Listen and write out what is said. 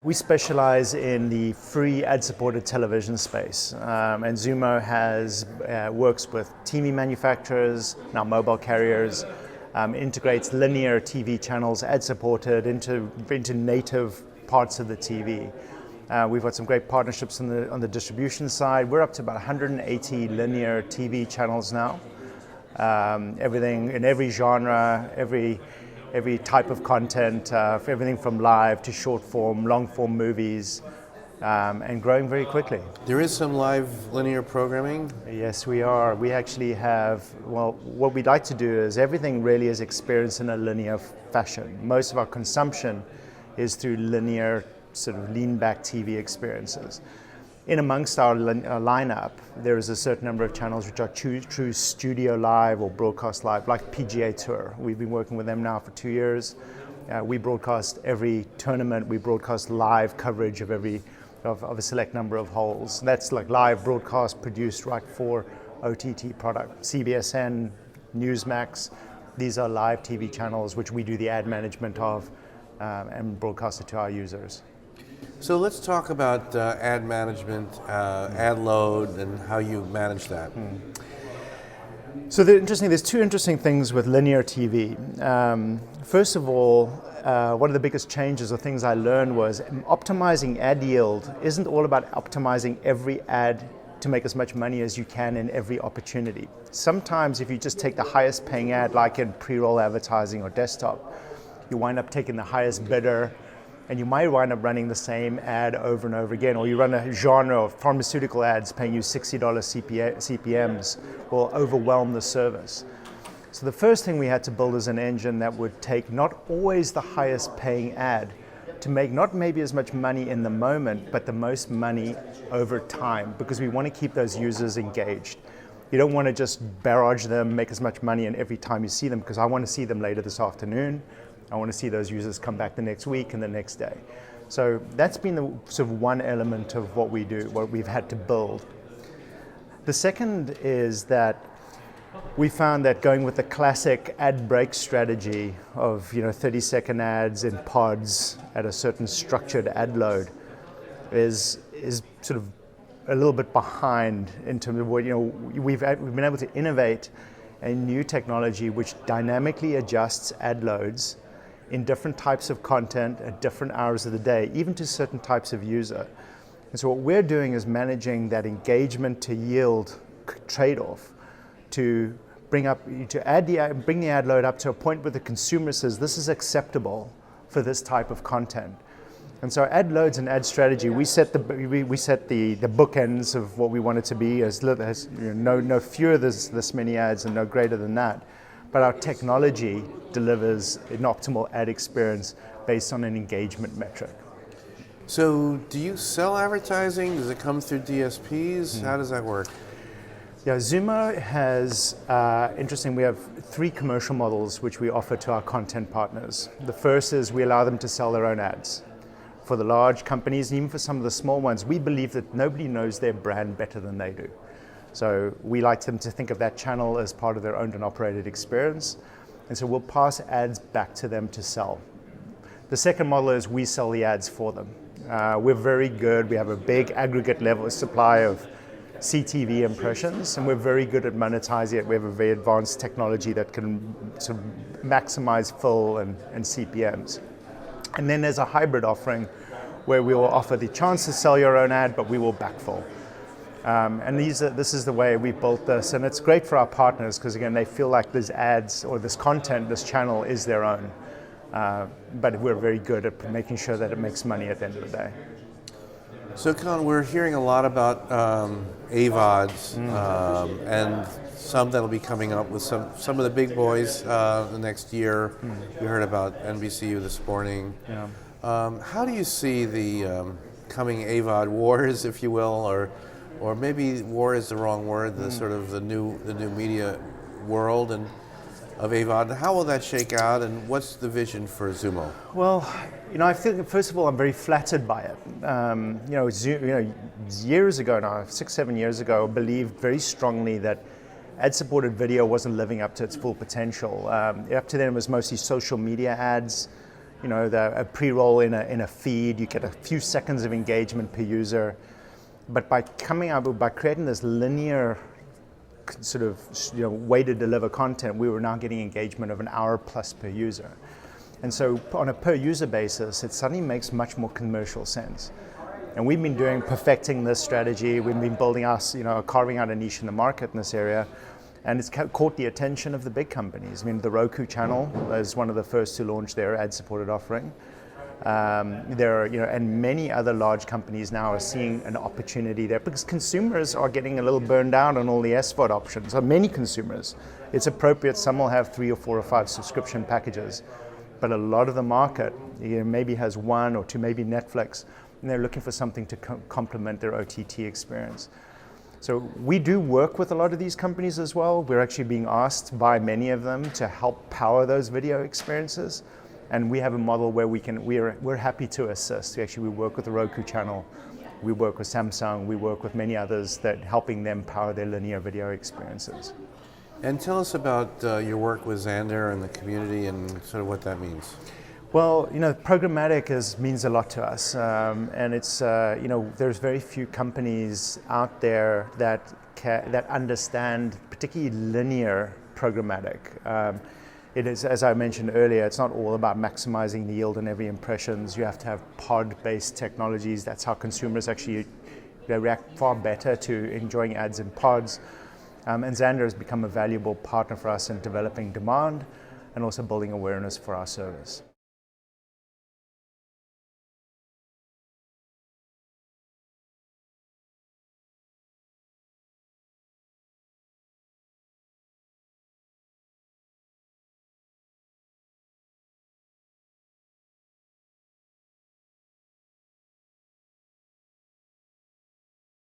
We specialize in the free ad-supported television space, and Xumo works with TV manufacturers, now mobile carriers, integrates linear TV channels, ad-supported, into native parts of the TV. We've got some great partnerships on the distribution side. We're up to about 180 linear TV channels now. Everything in every genre, every type of content, everything from live to short form, long form movies, and growing very quickly. There is some live linear programming? Yes, we are. We actually have, well, what we'd like to do is everything really is experienced in a linear fashion. Most of our consumption is through linear, sort of lean back TV experiences. In amongst our lineup, there is a certain number of channels which are true studio live or broadcast live, like PGA Tour. We've been working with them now for 2 years. We broadcast every tournament. We broadcast live coverage of a select number of holes. That's like live broadcast produced right for OTT product. CBSN, Newsmax, these are live TV channels which we do the ad management of and broadcast it to our users. So let's talk about ad management, ad load, and how you manage that. So there's two interesting things with linear TV. First of all, one of the biggest changes or things I learned was optimizing ad yield isn't all about optimizing every ad to make as much money as you can in every opportunity. Sometimes if you just take the highest paying ad, like in pre-roll advertising or desktop, you wind up taking the highest bidder, and you might wind up running the same ad over and over again, or you run a genre of pharmaceutical ads paying you $60 CPMs will overwhelm the service. So the first thing we had to build is an engine that would take not always the highest paying ad to make not maybe as much money in the moment, but the most money over time, because we want to keep those users engaged. You don't want to just barrage them, make as much money in every time you see them, because I want to see them later this afternoon. I want to see those users come back the next week and the next day. So that's been the sort of one element of what we do, what we've had to build. The second is that we found that going with the classic ad break strategy of 30-second ads in pods at a certain structured ad load is sort of a little bit behind in terms of what we've been able to innovate a new technology which dynamically adjusts ad loads in different types of content at different hours of the day, even to certain types of user. And so what we're doing is managing that engagement to yield trade-off to bring the ad load up to a point where the consumer says this is acceptable for this type of content. And so ad loads and ad strategy, we set the bookends of what we want it to be as no fewer this many ads and no greater than that. But our technology delivers an optimal ad experience based on an engagement metric. So do you sell advertising? Does it come through DSPs? How does that work? Yeah, Xumo has, interesting, we have 3 commercial models which we offer to our content partners. The first is we allow them to sell their own ads. For the large companies, and even for some of the small ones, we believe that nobody knows their brand better than they do. So we like them to think of that channel as part of their owned and operated experience. And so we'll pass ads back to them to sell. The second model is we sell the ads for them. We're very good. We have a big aggregate level supply of CTV impressions, and we're very good at monetizing it. We have a very advanced technology that can sort of maximize fill and CPMs. And then there's a hybrid offering where we will offer the chance to sell your own ad, but we will backfill. And this is the way we built this, and it's great for our partners because again, they feel like these ads or this content, this channel is their own. But we're very good at making sure that it makes money at the end of the day. So Colin, we're hearing a lot about AVODs and some that'll be coming up with some of the big boys the next year. We heard about NBCU this morning. Yeah. How do you see the coming AVOD wars, if you will, or maybe war is the wrong word, the sort of the new media world and of AVOD? How will that shake out, and what's the vision for Xumo? Well, I feel first of all I'm very flattered by it. Years ago now, 6-7 years ago, I believed very strongly that ad-supported video wasn't living up to its full potential. Up to then it was mostly social media ads. a pre-roll in a feed. You get a few seconds of engagement per user. But by creating this linear sort of way to deliver content, we were now getting engagement of an hour plus per user. And so on a per user basis, it suddenly makes much more commercial sense. And we've been perfecting this strategy. We've been building carving out a niche in the market in this area. And it's caught the attention of the big companies. I mean, the Roku Channel is one of the first to launch their ad-supported offering. And many other large companies now are seeing an opportunity there because consumers are getting a little burned out on all the SVOD options. So many consumers, it's appropriate. Some will have 3 or 4 or 5 subscription packages. But a lot of the market maybe has 1 or 2, maybe Netflix, and they're looking for something to complement their OTT experience. So we do work with a lot of these companies as well. We're actually being asked by many of them to help power those video experiences. And we have a model where we're happy to assist. We work with the Roku Channel, we work with Samsung, we work with many others that helping them power their linear video experiences. And tell us about your work with Xandr and the community and sort of what that means. Well, programmatic means a lot to us, and it's there's very few companies out there that understand particularly linear programmatic. It is, as I mentioned earlier, it's not all about maximizing the yield on every impressions. You have to have pod-based technologies. That's how consumers actually react far better to enjoying ads in pods. And Xandr has become a valuable partner for us in developing demand and also building awareness for our service.